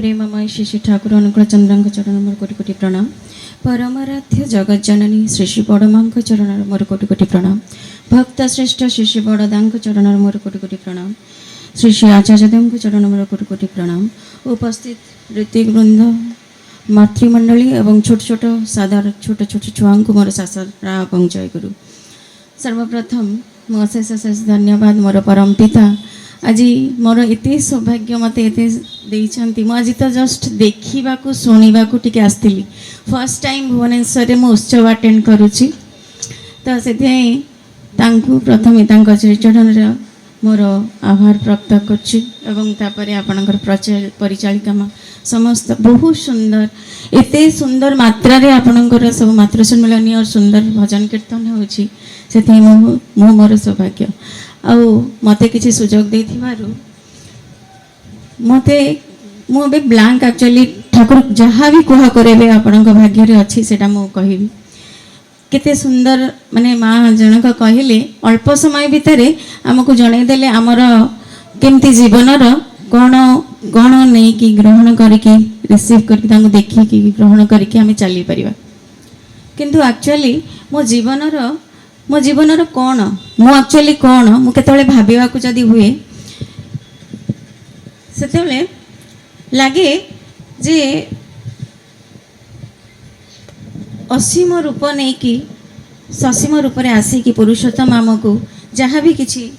प्रेममय श्री श्री ठाकुर अनुकूल चंद्र चरण मोर कोटि कोटि प्रणाम। परमाराध्य जगत जननी श्री श्री बड़मा चरण मोर कोटि कोटि प्रणाम। भक्त श्रेष्ठ श्री श्री बड़दा चरण मोर कोटि कोटि प्रणाम। श्री श्री आचार्यदेव चरण मोर कोटि कोटि प्रणाम। उपस्थित ऋतिकवृंद मातृमंडली एवं छोट छोट साधारण छोट छोट छुआ को मोर शासरा और जय गुरु। सर्वप्रथम मो अशेष अशेष धन्यवाद मोर परम पिता आज मोर एत सौभाग्य मत एते आज तो जस्ट देखा शुणा टी आसती फर्स्ट टाइम भुवनेश्वर में उत्सव अटेंड करुच्ची तो से प्रथम चरण मोर आभार प्रकट करुच्ची आपणकर परिचालिका समस्त बहुत सुंदर एत सुंदर मात्रा आपणकर सब मातृ सम्मिलनी और सुंदर भजन कीर्तन होची से मोर सौभाग्य आउ मते किसी सुजोग दे मते मुझे ब्लांक एक्चुअली ठाकुर जहाँ भी कह करे आपण भाग्य अच्छी से कहि केते सुंदर माने माँ जनक कहले अल्प समय भितर आमको जनईदेले आमर केमती जीवनर कौन कौन नहीं कि ग्रहण करके रिसीव करके देखिकी ग्रहण करके आम चली पारिबा किंतु एक्चुअली मो जीवनर कौन मु एक्चुअली कौन मु केतबेले भाबिबाकू जदी हुए सेतबेले लागे जे असीम रूप नहीं कि ससीम रूप में आसिकी पुरुषोत्तम आमको जहाँ भी किछि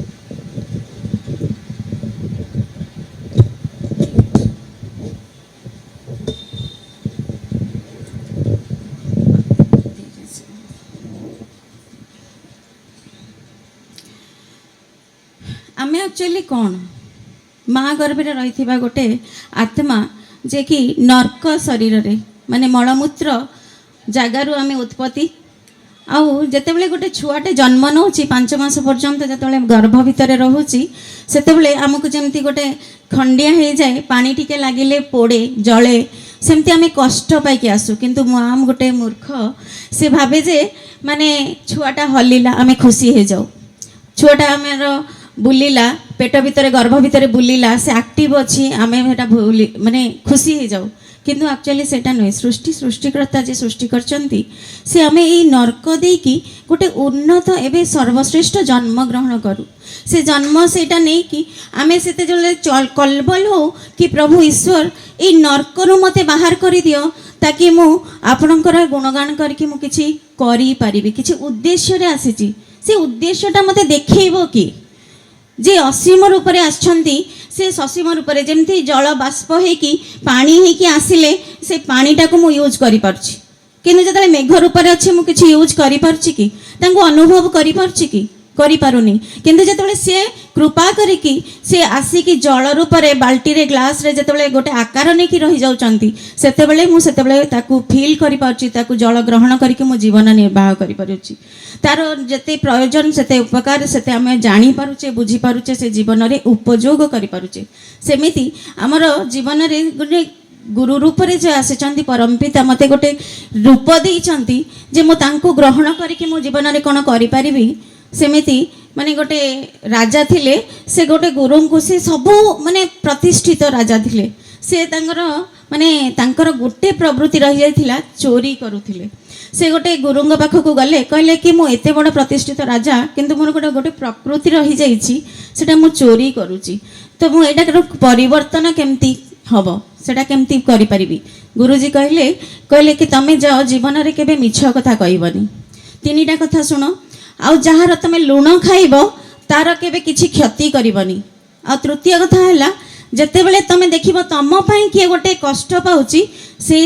आमे एक्चुअली कौन माँ गर्भे रही गोटे आत्मा जे कि नर्क शरीर रे माने मलमूत्र जगारू आम उत्पत्ति आउ जितेबाला गोटे छुआटे जन्म नौ 5 मास पर्यंत जो गर्भ भितर रोचे से आमको जमती गोटे खंडिया हो जाए पानी टिके लगिले पोड़े जले सेमती आम कष्ट पाई आसू किंतु माँ गोटे मूर्ख से भावे जे माने छुआटा हल्ला आम खुशी हो जाऊ छुआटा आमर बुलिला पेट भितर गर्भ भितर बुलिला से एक्टिव अच्छी आम माने खुशी हो जाऊ किंतु एक्चुअली सेटा नुहे सृष्टि सृष्टिकर्ता जे सृष्टि करचंती से आम ये नर्क देकी गोटे उन्नत एवं सर्वश्रेष्ठ जन्म ग्रहण करूँ से जन्म सेटा नहीं कि आम से कलबल हो कि प्रभु ईश्वर ये नर्क रु मते बाहर कर दियो ताकि मु आपणकर गुणगान करके मु किछि करि पारिबि किछि उद्देश्य रे आसीची से उद्देश्यटा मते देखैबो कि जे असीम रूप से आछंती से ससीम रूप से जमती जल बाष्प होकी पानी होकी आसिले से पानीटा को मुझे यूज करि पारछि किंतु जतले मेघ रूप से अच्छे मुझे किछि यूज करि पारछि कि तांको अनुभव करि पारछि कि करि पारुनी किंतु जतले से कृपा करिकी से आसिकी जल रूप से बाल्टी रे ग्लास रे जतले गोटे आकार नहीं कि रही जाउचंती सेतेबेले मु सेतेबेले ताकू फील करि पारछि ताकू जल ग्रहण करके मु जीवन निर्वाह करि पारुछि तार जते प्रयोजन सेते उपकार सेते आम जानी पारुचे बुझी पारुचे से जीवन रे उपयोग करि पारुचे सेमिति आमर जीवन रे गोटे गुरु रूप रे जे आसिचंती परम पिता मते गोटे रूप देइचंती जे मो तांको ग्रहण करके मो जीवन रे कोन करि पारिबी सेमिति माने गोटे राजा थिले से गोटे गुरु को से सबू माने प्रतिष्ठित राजा थिले से तांकर माने तांकर गोटे प्रवृत्ति रही जाइथिला चोरी करुथिले से गोटे गुरुंग पाखक गले कहले कि मु एते बड़ प्रतिष्ठित राजा किंतु मोर गोटे गोटे प्रकृति रही जाइछि सेटा मु चोरी करूची तो मु एटा परिवर्तन केमती हबो सेटा केमती करि परिबी गुरुजी कहले कि तमे जाओ जीवन रे केबे मिछ कथा कहबनी तीनिटा कथा सुनो आउ जहाँ तुम लुण खाइब तार केबे किछि क्षति करबनी आ तृतीय कथा है जेतेबेले तुम देखिब तुम पाई किए गोटे कष्ट पाउची से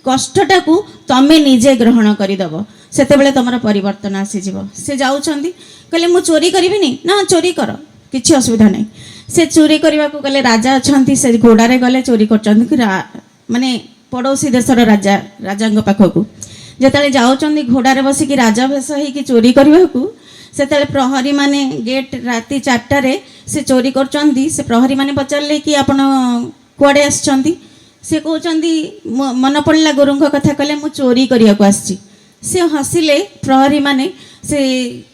कष्टटा को तमे निजे ग्रहण करदेव सेतेबेले तुमर परिवर्तन आसीजिव से जाउछंदी कहले मु चोरी करिबिनी ना चोरी कर किछि असुविधा नहीं से चोरी करने को गले राजा अच्छा से घोड़ारे गले चोरी कर माने पड़ोसी देशर राजा राजा पाखक जिते जाऊँच घोड़ारे बसिकी राजा भेष हो चोरी करने को से प्रहरी माने गेट राति 4टार से चोरी कर प्रहरी माने पचारे कि आपण कुआड़े आसछंती से कहते मन पड़ा गुरु कथा कहले मु चोरी करने को आसी से हसिले प्रहरी माने से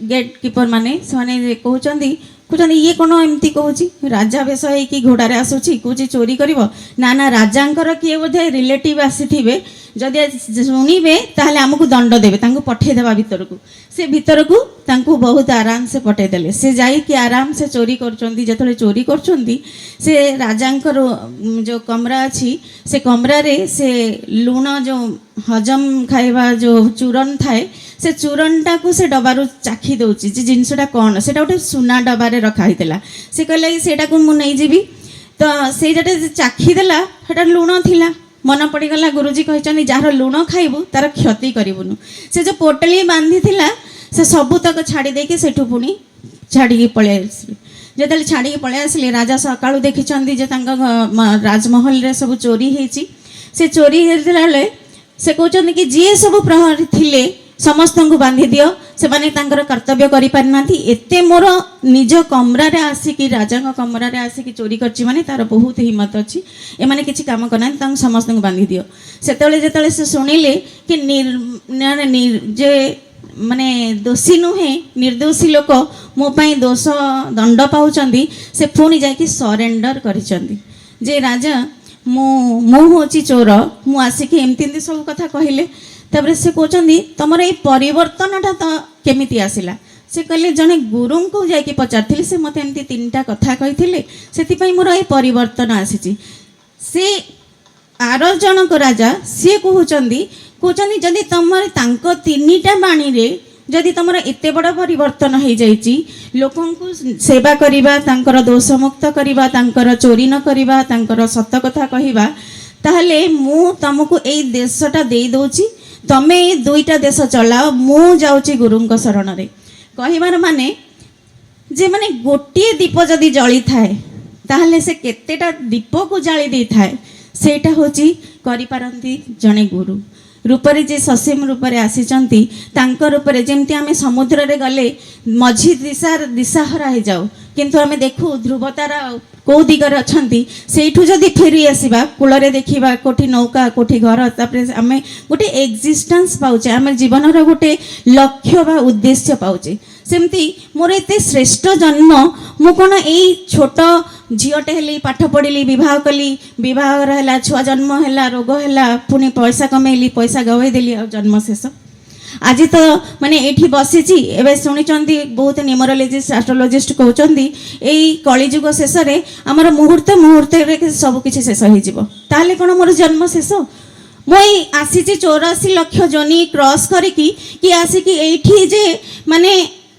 गेट कीपर माने से कहते କହୁଛନ୍ତି ଇଏ କ'ଣ ଏମିତି କହୁଛି, ରାଜା ବେଶ ହେଇକି ଘୋଡ଼ାରେ ଆସୁଛି, କହୁଛି ଚୋରି କରିବ। ନା ନା, ରାଜାଙ୍କର କିଏ ବୋଧେ ରିଲେଟିଭ୍ ଆସିଥିବେ, ଯଦି ଶୁଣିବେ ତାହେଲେ ଆମକୁ ଦଣ୍ଡ ଦେବେ, ତାଙ୍କୁ ପଠେଇଦେବା ଭିତରକୁ। ସେ ଭିତରକୁ ତାଙ୍କୁ ବହୁତ ଆରାମସେ ପଠେଇଦେଲେ। ସେ ଯାଇକି ଆରାମସେ ଚୋରି କରୁଛନ୍ତି। ଯେତେବେଳେ ଚୋରି କରୁଛନ୍ତି, ସେ ରାଜାଙ୍କର ଯେଉଁ କମରା ଅଛି, ସେ କମରାରେ ସେ ଲୁଣ ଯେଉଁ ହଜମ ଖାଇବା ଯେଉଁ ଚୂରଣ ଥାଏ, ସେ ଚୂରଣଟାକୁ ସେ ଡବାରୁ ଚାଖି ଦେଉଛି ଯେ ଜିନିଷଟା କ'ଣ। ସେଇଟା ଗୋଟେ ସୁନା ଡବାରେ ରଖା ହେଇଥିଲା। ସେ କହିଲା କି ସେଇଟାକୁ ମୁଁ ନେଇଯିବି। ତ ସେଇଟା ଚାଖିଦେଲା, ସେଟା ଲୁଣ ଥିଲା। ମନେ ପଡ଼ିଗଲା ଗୁରୁଜୀ କହିଛନ୍ତି ଯାହାର ଲୁଣ ଖାଇବୁ ତାର କ୍ଷତି କରିବୁନୁ। ସେ ଯେଉଁ ପୋଟଳି ବାନ୍ଧିଥିଲା ସେ ସବୁତକ ଛାଡ଼ି ଦେଇକି ସେଠୁ ପୁଣି ଛାଡ଼ିକି ପଳେଇ ଆସିଲେ। ଯେତେବେଳେ ଛାଡ଼ିକି ପଳେଇ ଆସିଲେ, ରାଜା ସକାଳୁ ଦେଖିଛନ୍ତି ଯେ ତାଙ୍କ ରାଜମହଲରେ ସବୁ ଚୋରି ହେଇଛି। ସେ ଚୋରି ହେଇଥିଲା ବେଳେ ସେ କହୁଛନ୍ତି କି ଯିଏ ସବୁ ପ୍ରହରୀ ଥିଲେ ସମସ୍ତଙ୍କୁ ବାନ୍ଧି ଦିଅ, ସେମାନେ ତାଙ୍କର କର୍ତ୍ତବ୍ୟ କରିପାରିନାହାନ୍ତି। ଏତେ ମୋର ନିଜ କମରାରେ ଆସିକି, ରାଜାଙ୍କ କମରାରେ ଆସିକି ଚୋରି କରିଛି ମାନେ ତାର ବହୁତ ହିମ୍ମତ ଅଛି, ଏମାନେ କିଛି କାମ କରିନାହାନ୍ତି, ତାଙ୍କୁ ସମସ୍ତଙ୍କୁ ବାନ୍ଧି ଦିଅ। ସେତେବେଳେ ଯେତେବେଳେ ସେ ଶୁଣିଲେ କି ଯେ ମାନେ ଦୋଷୀ ନୁହେଁ, ନିର୍ଦ୍ଦୋଷୀ ଲୋକ ମୋ ପାଇଁ ଦୋଷ ଦଣ୍ଡ ପାଉଛନ୍ତି, ସେ ପୁଣି ଯାଇକି ସରେଣ୍ଡର କରିଛନ୍ତି ଯେ ରାଜା ମୁଁ ହେଉଛି ଚୋର, ମୁଁ ଆସିକି ଏମିତି ଏମିତି ସବୁ କଥା କହିଲେ। ତାପରେ ସେ କହୁଛନ୍ତି ତମର ଏଇ ପରିବର୍ତ୍ତନଟା ତ କେମିତି ଆସିଲା? ସେ କହିଲେ ଜଣେ ଗୁରୁଙ୍କୁ ଯାଇକି ପଚାରିଥିଲି, ସେ ମୋତେ ଏମିତି 3ଟା କଥା କହିଥିଲେ, ସେଥିପାଇଁ ମୋର ଏଇ ପରିବର୍ତ୍ତନ ଆସିଛି। ସେ ଆର ଜଣକ ରାଜା ସିଏ କହୁଛନ୍ତି ଯଦି ତମର ତାଙ୍କ 3ଟା ବାଣୀରେ ଯଦି ତମର ଏତେ ବଡ଼ ପରିବର୍ତ୍ତନ ହେଇଯାଇଛି, ଲୋକଙ୍କୁ ସେବା କରିବା, ତାଙ୍କର ଦୋଷମୁକ୍ତ କରିବା, ତାଙ୍କର ଚୋରି ନ କରିବା, ତାଙ୍କର ସତ କଥା କହିବା, ତାହେଲେ ମୁଁ ତମକୁ ଏଇ ଦେଶଟା ଦେଇ ଦେଉଛି, ତମେ ଏଇ 2ଟା ଦେଶ ଚଳାଅ, ମୁଁ ଯାଉଛି ଗୁରୁଙ୍କ ଶରଣରେ। କହିବାର ମାନେ ଯେ ମାନେ ଗୋଟିଏ ଦୀପ ଯଦି ଜଳିଥାଏ ତାହେଲେ ସେ କେତେଟା ଦୀପକୁ ଜାଳି ଦେଇଥାଏ, ସେଇଟା ହେଉଛି କରିପାରନ୍ତି ଜଣେ ଗୁରୁ। ରୂପରେ ଯେ ସସୀମ ରୂପରେ ଆସିଛନ୍ତି, ତାଙ୍କ ରୂପରେ ଯେମିତି ଆମେ ସମୁଦ୍ରରେ ଗଲେ ମଝି ଦିଶାହରା ହେଇଯାଉ, କିନ୍ତୁ ଆମେ ଦେଖୁ ଧ୍ରୁବତାରା କେଉଁ ଦିଗରେ ଅଛନ୍ତି, ସେଇଠୁ ଯଦି ଫେରି ଆସିବା କୂଳରେ ଦେଖିବା କେଉଁଠି ନୌକା କେଉଁଠି ଘର, ତାପରେ ଆମେ ଗୋଟେ ଏକ୍ଜିଷ୍ଟାନ୍ସ ପାଉଛେ, ଆମେ ଜୀବନର ଗୋଟେ ଲକ୍ଷ୍ୟ ବା ଉଦ୍ଦେଶ୍ୟ ପାଉଛେ। ସେମିତି ମୋର ଏତେ ଶ୍ରେଷ୍ଠ ଜନ୍ମ, ମୁଁ କ'ଣ ଏଇ ଛୋଟ ଝିଅଟେ ହେଲି, ପାଠ ପଢ଼ିଲି, ବିବାହ କଲି, ବିବାହର ହେଲା, ଛୁଆ ଜନ୍ମ ହେଲା, ରୋଗ ହେଲା, ପୁଣି ପଇସା କମେଇଲି, ପଇସା ଗବେଇ ଦେଲି, ଆଉ ଜନ୍ମ ଶେଷ। ଆଜି ତ ମାନେ ଏଇଠି ବସିଛି, ଏବେ ଶୁଣିଛନ୍ତି ବହୁତ ନ୍ୟୁମରୋଲୋଜିଷ୍ଟ ଆଷ୍ଟ୍ରୋଲୋଜିଷ୍ଟ କହୁଛନ୍ତି ଏଇ କଳିଯୁଗ ଶେଷରେ ଆମର ମୁହୂର୍ତ୍ତରେ ସବୁ କିଛି ଶେଷ ହେଇଯିବ। ତାହେଲେ କ'ଣ ମୋର ଜନ୍ମ ଶେଷ? ମୁଁ ଏଇ ଆସିଛି 84 ଲକ୍ଷ ଜନି କ୍ରସ୍ କରିକି କି ଆସିକି ଏଇଠି ଯେ ମାନେ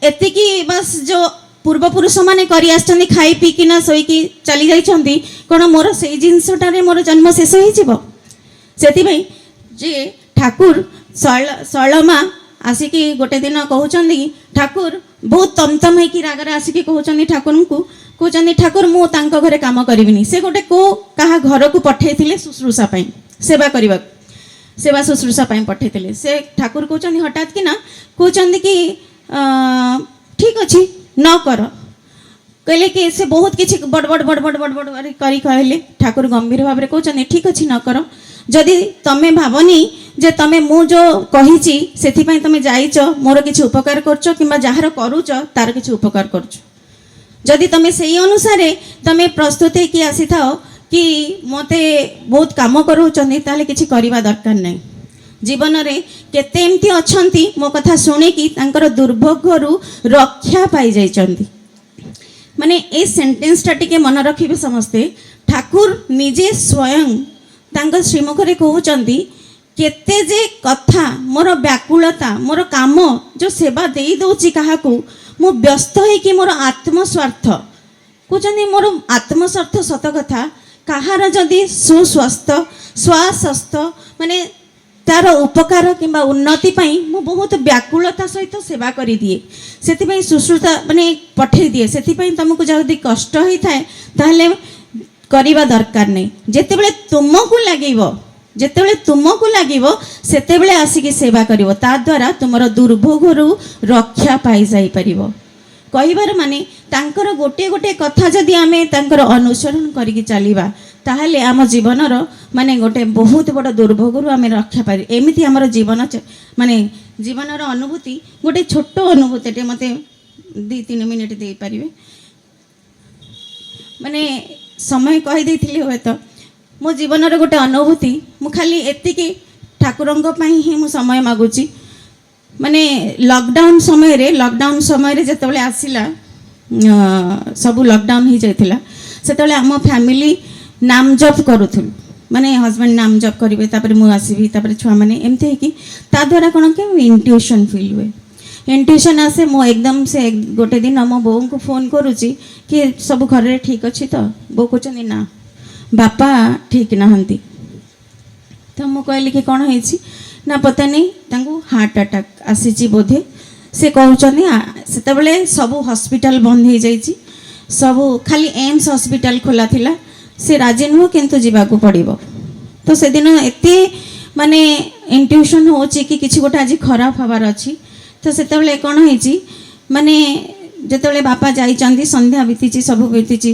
ଏତିକି ବାସ୍ ଯେଉଁ ପୂର୍ବପୁରୁଷମାନେ କରି ଆସିଛନ୍ତି, ଖାଇ ପିଇକିନା ଶୋଇକି ଚାଲି ଯାଇଛନ୍ତି, କ'ଣ ମୋର ସେଇ ଜିନିଷଟାରେ ମୋର ଜନ୍ମ ଶେଷ ହେଇଯିବ? ସେଥିପାଇଁ ଯେ ଠାକୁର ଶୈଳମା ଆସିକି ଗୋଟେ ଦିନ କହୁଛନ୍ତି, ଠାକୁର ବହୁତ ତମତମ ହେଇକି ରାଗରେ ଆସିକି କହୁଛନ୍ତି ଠାକୁରଙ୍କୁ, କହୁଛନ୍ତି ଠାକୁର ମୁଁ ତାଙ୍କ ଘରେ କାମ କରିବିନି। ସେ ଗୋଟେ କାହା ଘରକୁ ପଠେଇଥିଲେ ଶୁଶ୍ରୂଷା ପାଇଁ, ସେବା କରିବାକୁ, ସେବା ଶୁଶ୍ରୂଷା ପାଇଁ ପଠେଇଥିଲେ। ସେ ଠାକୁର କହୁଛନ୍ତି ହଠାତ୍ କିନା କହୁଛନ୍ତି କି ଠିକ୍ ଅଛି ନ କର। କହିଲେ କି ସେ ବହୁତ କିଛି ବଡ଼ କରି କହିଲେ। ଠାକୁର ଗମ୍ଭୀର ଭାବରେ କହୁଛନ୍ତି ଠିକ୍ ଅଛି ନ କର। ଯଦି ତମେ ଭାବନି ଯେ ତମେ ମୁଁ ଯେଉଁ କହିଛି ସେଥିପାଇଁ ତମେ ଯାଇଛ ମୋର କିଛି ଉପକାର କରୁଛ, କିମ୍ବା ଯାହାର କରୁଛ ତାର କିଛି ଉପକାର କରୁଛ, ଯଦି ତମେ ସେଇ ଅନୁସାରେ ତମେ ପ୍ରସ୍ତୁତ ହେଇକି ଆସିଥାଅ କି ମୋତେ ବହୁତ କାମ କରାଉଛନ୍ତି, ତାହେଲେ କିଛି କରିବା ଦରକାର ନାହିଁ। ଜୀବନରେ କେତେ ଏମିତି ଅଛନ୍ତି ମୋ କଥା ଶୁଣିକି ତାଙ୍କର ଦୁର୍ଭୋଗରୁ ରକ୍ଷା ପାଇଯାଇଛନ୍ତି। ମାନେ ଏ ସେଣ୍ଟେନ୍ସଟା ଟିକେ ମନେ ରଖିବେ ସମସ୍ତେ। ଠାକୁର ନିଜେ ସ୍ୱୟଂ ତାଙ୍କ ଶ୍ରୀମୁଖରେ କହୁଛନ୍ତି କେତେ ଯେ କଥା, ମୋର ବ୍ୟାକୁଳତା, ମୋର କାମ ଯେଉଁ ସେବା ଦେଇ ଦେଉଛି କାହାକୁ, ମୁଁ ବ୍ୟସ୍ତ ହେଇକି ମୋର ଆତ୍ମସ୍ୱାର୍ଥ, କହୁଛନ୍ତି ମୋର ଆତ୍ମସ୍ୱାର୍ଥ ସତ କଥା, କାହାର ଯଦି ସ୍ୱାସ୍ଥ୍ୟ ମାନେ ତାର ଉପକାର କିମ୍ବା ଉନ୍ନତି ପାଇଁ ମୁଁ ବହୁତ ବ୍ୟାକୁଳତା ସହିତ ସେବା କରିଦିଏ, ସେଥିପାଇଁ ଶୁଶ୍ରୂଷା ମାନେ ପଠେଇ ଦିଏ। ସେଥିପାଇଁ ତୁମକୁ ଯଦି କଷ୍ଟ ହେଇଥାଏ ତାହେଲେ କରିବା ଦରକାର ନାହିଁ। ଯେତେବେଳେ ତୁମକୁ ଲାଗିବ ସେତେବେଳେ ଆସିକି ସେବା କରିବ, ତାଦ୍ୱାରା ତୁମର ଦୁର୍ଭୋଗରୁ ରକ୍ଷା ପାଇଯାଇପାରିବ। କହିବାର ମାନେ ତାଙ୍କର ଗୋଟିଏ କଥା ଯଦି ଆମେ ତାଙ୍କର ଅନୁସରଣ କରିକି ଚାଲିବା, ତାହେଲେ ଆମ ଜୀବନର ମାନେ ଗୋଟେ ବହୁତ ବଡ଼ ଦୁର୍ଭୋଗରୁ ଆମେ ରକ୍ଷା ପାଇ। ଏମିତି ଆମର ଜୀବନର ଅନୁଭୂତି, ଗୋଟେ ଛୋଟ ଅନୁଭୂତିଟେ ମୋତେ 2-3 ମିନିଟ୍ ଦେଇପାରିବେ? ମାନେ ସମୟ କହିଦେଇଥିଲି ହୁଏତ ମୋ ଜୀବନର ଗୋଟେ ଅନୁଭୂତି ମୁଁ ଖାଲି ଏତିକି ଠାକୁରଙ୍କ ପାଇଁ ହିଁ ମୁଁ ସମୟ ମାଗୁଛି ମାନେ ଲକଡାଉନ୍ ସମୟରେ ଯେତେବେଳେ ଆସିଲା ସବୁ ଲକଡାଉନ୍ ହେଇଯାଇଥିଲା ସେତେବେଳେ ଆମ ଫ୍ୟାମିଲି ନାମ ଜପ କରୁଥିଲୁ ମାନେ ହଜବେଣ୍ଡ ନାମ ଜପ କରିବେ ତାପରେ ମୁଁ ଆସିବି ତାପରେ ଛୁଆମାନେ ଏମିତି ହେଇକି ତା ଦ୍ୱାରା କ'ଣ କି ଇଣ୍ଟ୍ୟୁସନ୍ ଫିଲ୍ ହୁଏ ଇଣ୍ଟ୍ୟୁସନ୍ ଆସେ ମୁଁ ଏକଦମ ସେ ଗୋଟେ ଦିନ ମୋ ବୋଉଙ୍କୁ ଫୋନ୍ କରୁଛି କି ସବୁ ଘରରେ ଠିକ୍ ଅଛି ତ ବୋଉ କହୁଛନ୍ତି ନା ବାପା ଠିକ୍ ନାହାନ୍ତି ତ ମୁଁ କହିଲି କି କ'ଣ ହେଇଛି ନା ପତା ନେଇ ତାଙ୍କୁ ହାର୍ଟ ଆଟାକ୍ ଆସିଛି ବୋଧେ ସେ କହୁଛନ୍ତି ସେତେବେଳେ ସବୁ ହସ୍ପିଟାଲ ବନ୍ଦ ହେଇଯାଇଛି ସବୁ ଖାଲି ଏମ୍ସ ହସ୍ପିଟାଲ ଖୋଲା ଥିଲା ସେ ରାଜି ନୁହଁ କିନ୍ତୁ ଯିବାକୁ ପଡ଼ିବ ତ ସେଦିନ ଏତେ ମାନେ ଇଣ୍ଟ୍ୟୁସନ୍ ହେଉଛି କି କିଛି ଗୋଟେ ଆଜି ଖରାପ ହେବାର ଅଛି ତ ସେତେବେଳେ କ'ଣ ହେଇଛି ମାନେ ଯେତେବେଳେ ବାପା ଯାଇଛନ୍ତି ସନ୍ଧ୍ୟା ବିତିଛି ସବୁ ବିତିଛି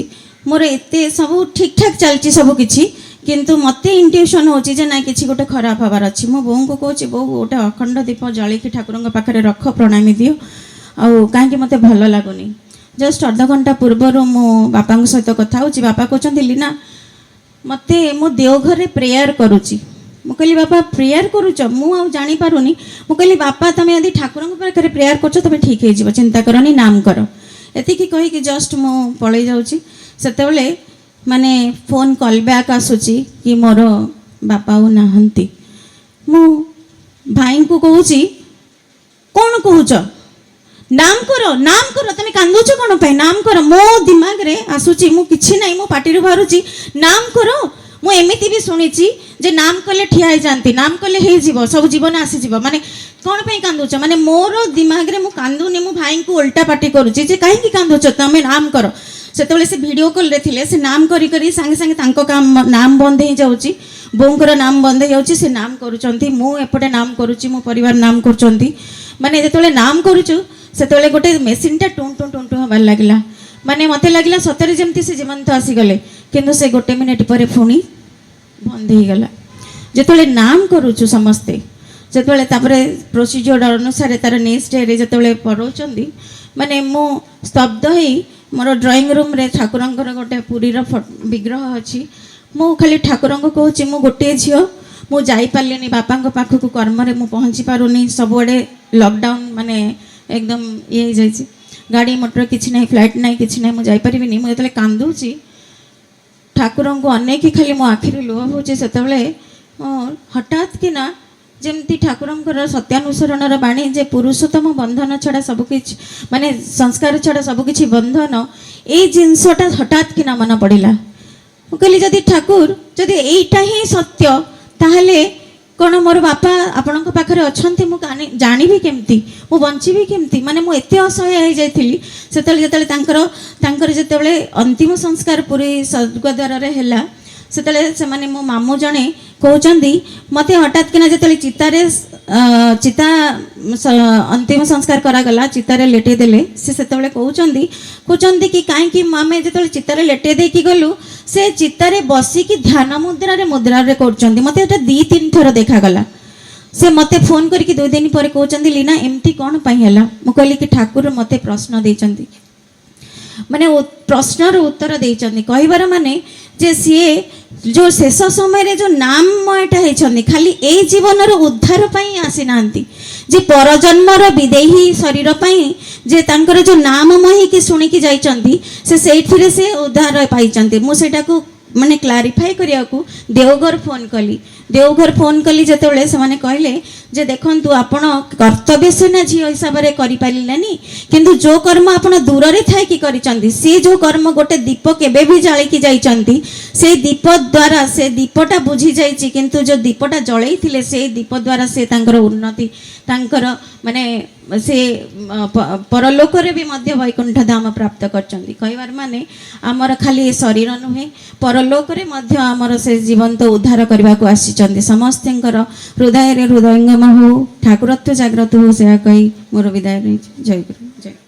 ମୋର ଏତେ ସବୁ ଠିକ୍ଠାକ୍ ଚାଲିଛି ସବୁ କିଛି କିନ୍ତୁ ମୋତେ ଇଣ୍ଟ୍ୟୁସନ୍ ହେଉଛି ଯେ ନାଇଁ କିଛି ଗୋଟେ ଖରାପ ହେବାର ଅଛି ମୋ ବୋଉଙ୍କୁ କହୁଛି ବୋଉ ଗୋଟେ ଅଖଣ୍ଡ ଦୀପ ଜଳିକି ଠାକୁରଙ୍କ ପାଖରେ ରଖ ପ୍ରଣାମୀ ଦିଅ ଆଉ କାହିଁକି ମୋତେ ଭଲ ଲାଗୁନି ଜଷ୍ଟ ଅଧଘଣ୍ଟା ପୂର୍ବରୁ ମୁଁ ବାପାଙ୍କ ସହିତ କଥା ହେଉଛି ବାପା କହୁଛନ୍ତି ଲିନା ମୋତେ ମୋ ଦେଓଘରେ ପ୍ରେୟାର କରୁଛି ମୁଁ କହିଲି ବାପା ପ୍ରେୟାର କରୁଛ ମୁଁ ଆଉ ଜାଣିପାରୁନି ମୁଁ କହିଲି ବାପା ତୁମେ ଯଦି ଠାକୁରଙ୍କ ପାଖରେ ପ୍ରେୟାର କରୁଛ ତୁମେ ଠିକ୍ ହେଇଯିବ ଚିନ୍ତା କରନି ନାମ କର ଏତିକି କହିକି ଜଷ୍ଟ ମୁଁ ପଳେଇ ଯାଉଛି ସେତେବେଳେ ମାନେ ଫୋନ୍ କଲ୍ ବ୍ୟାକ୍ ଆସୁଛି କି ମୋର ବାପା ଆଉ ନାହାନ୍ତି ମୁଁ ଭାଇଙ୍କୁ କହୁଛି କ'ଣ କହୁଛ ନାମ କର ତୁମେ କାନ୍ଦୁଛ କ'ଣ ପାଇଁ ନାମ କର ମୋ ଦିମାଗରେ ଆସୁଛି ମୁଁ କିଛି ନାହିଁ ମୋ ପାଟିରୁ ବାହାରୁଛି ନାମ କର ମୁଁ ଏମିତି ବି ଶୁଣିଛି ଯେ ନାମ କଲେ ଠିଆ ହେଇଯାଆନ୍ତି ନାମ କଲେ ହେଇଯିବ ସବୁ ଜୀବନ ଆସିଯିବ ମାନେ କ'ଣ ପାଇଁ କାନ୍ଦୁଛ ମାନେ ମୋର ଦିମାଗରେ ମୁଁ କାନ୍ଦୁନି ମୁଁ ଭାଇଙ୍କୁ ଓଲଟା ପାଟି କରୁଛି ଯେ କାହିଁକି କାନ୍ଦୁଛ ତୁମେ ନାମ କର ସେତେବେଳେ ସେ ଭିଡ଼ିଓ କଲ୍ରେ ଥିଲେ ସେ ନାମ କରି କରି ସାଙ୍ଗେ ସାଙ୍ଗେ ତାଙ୍କ ନାମ ବନ୍ଦ ହେଇଯାଉଛି ବୋଉଙ୍କର ନାମ ବନ୍ଦ ହେଇଯାଉଛି ସେ ନାମ କରୁଛନ୍ତି ମୁଁ ଏପଟେ ନାମ କରୁଛି ମୋ ପରିବାର ନାମ କରୁଛନ୍ତି ମାନେ ଯେତେବେଳେ ନାମ କରୁଛୁ ସେତେବେଳେ ଗୋଟେ ମେସିନ୍ଟା ଟୁଁ ଟୁଁ ଟୁଁ ଟୁଁ ହେବାର ଲାଗିଲା ମାନେ ମୋତେ ଲାଗିଲା ସତରେ ଯେମିତି ସେ ଜୀବନ୍ତ ଆସିଗଲେ କିନ୍ତୁ ସେ ଗୋଟେ ମିନିଟ୍ ପରେ ପୁଣି ବନ୍ଦ ହେଇଗଲା ଯେତେବେଳେ ନାମ କରୁଛୁ ସମସ୍ତେ ଯେତେବେଳେ ତାପରେ ପ୍ରୋସିଜିଓର ଅନୁସାରେ ତାର ନେକ୍ସଟ ଡେରେ ଯେତେବେଳେ ପଢ଼ଉଛନ୍ତି ମାନେ ମୁଁ ସ୍ତବ୍ଧ ହେଇ ମୋର ଡ୍ରଇଂ ରୁମ୍ରେ ଠାକୁରଙ୍କର ଗୋଟେ ପୁରୀର ବିଗ୍ରହ ଅଛି ମୁଁ ଖାଲି ଠାକୁରଙ୍କୁ କହୁଛି ମୁଁ ଗୋଟିଏ ଝିଅ ମୁଁ ଯାଇପାରିଲିନି ବାପାଙ୍କ ପାଖକୁ କର୍ମରେ ମୁଁ ପହଞ୍ଚି ପାରୁନି ସବୁଆଡ଼େ ଲକଡାଉନ୍ ମାନେ एकदम ये गाड़ी मोटर किसी ना फ्लाइट ना कि ना मुझे जापरिनी मुझे जो कांदुची ठाकुर को अनेक खाली मो आखिरी लुह हो से हठात कि ना जमती ठाकुर सत्यानुसरण बाणी जे पुरुषोत्तम बंधन छड़ा सबकि माने संस्कार छड़ा सबकि बंधन ये जिनसटा हठात कि ना मन पड़ा कहली जदि ठाकुर जदि यहीटा ही सत्य ताहले कौन मोर बापा आपण पाखे अच्छा मुझे जानवी केमती मु बंची केमती माने मु एते असहाय हो जाइथिली सेतले जेतेबेले अंतिम संस्कार पूरी स्वर्गद्वार रे हैला सेतले से माने मो मामू जणे कहउचंदी मते हठात किना जेतेले चिता अंतिम संस्कार करा गला चितारे लेटे देले से सेतेबेले कहउचंदी कि काहे कि मामे जेतेबेले चितारे लेटे दे कि गलु से चितारे बसी कि ध्यान मुद्रा रे करचंदी मते एटा 2-3 थर देखा गला से मते फोन करके 2 दिन पर कहउचंदी लीना एमती कोन पई हैला मु कहली कि ठाकुर मते प्रश्न देचंदी माने प्रश्नर उत्तर देचंदी कहिबार माने जे सीए जो शेष समय रे जो नाममयटा होती खाली ए जीवन उद्धार पाई आसी नांती जे परजन्मर विदेही शरीर पाई जे तांकर जो नाममय की शुणिकी जाइचंती से उद्धार पाइचंती मु सेटा को माने क्लारिफाई करिया को देवघर फोन कली जेतेबेले से माने कहले जे देखंतु आपण कर्तव्य सेना झियो हिसाब रे करि पारिलानी किंतु जो कर्म आपण दूर रे थाई की करिचंती से जो कर्म गोटे दीप केबे भी जाली की जाइचंती से दीप द्वारा से दीपटा बुझी जाइची किंतु जो दीपटा जळै थिले से दीप द्वारा से तांकर उन्नति तांकर माने से परलोक रे भी मध्य वैकुंठ धाम प्राप्त करचंती कहिबार माने हमर खाली शरीर नुहे परलोक रे मध्य हमर से जीवंत उद्धार करबा को आसीचंती समस्तंकर हृदय रे हृदयंगम हो ठाकुरत्व जागृत हो से कहि मोर विदाय जय गुरु जय।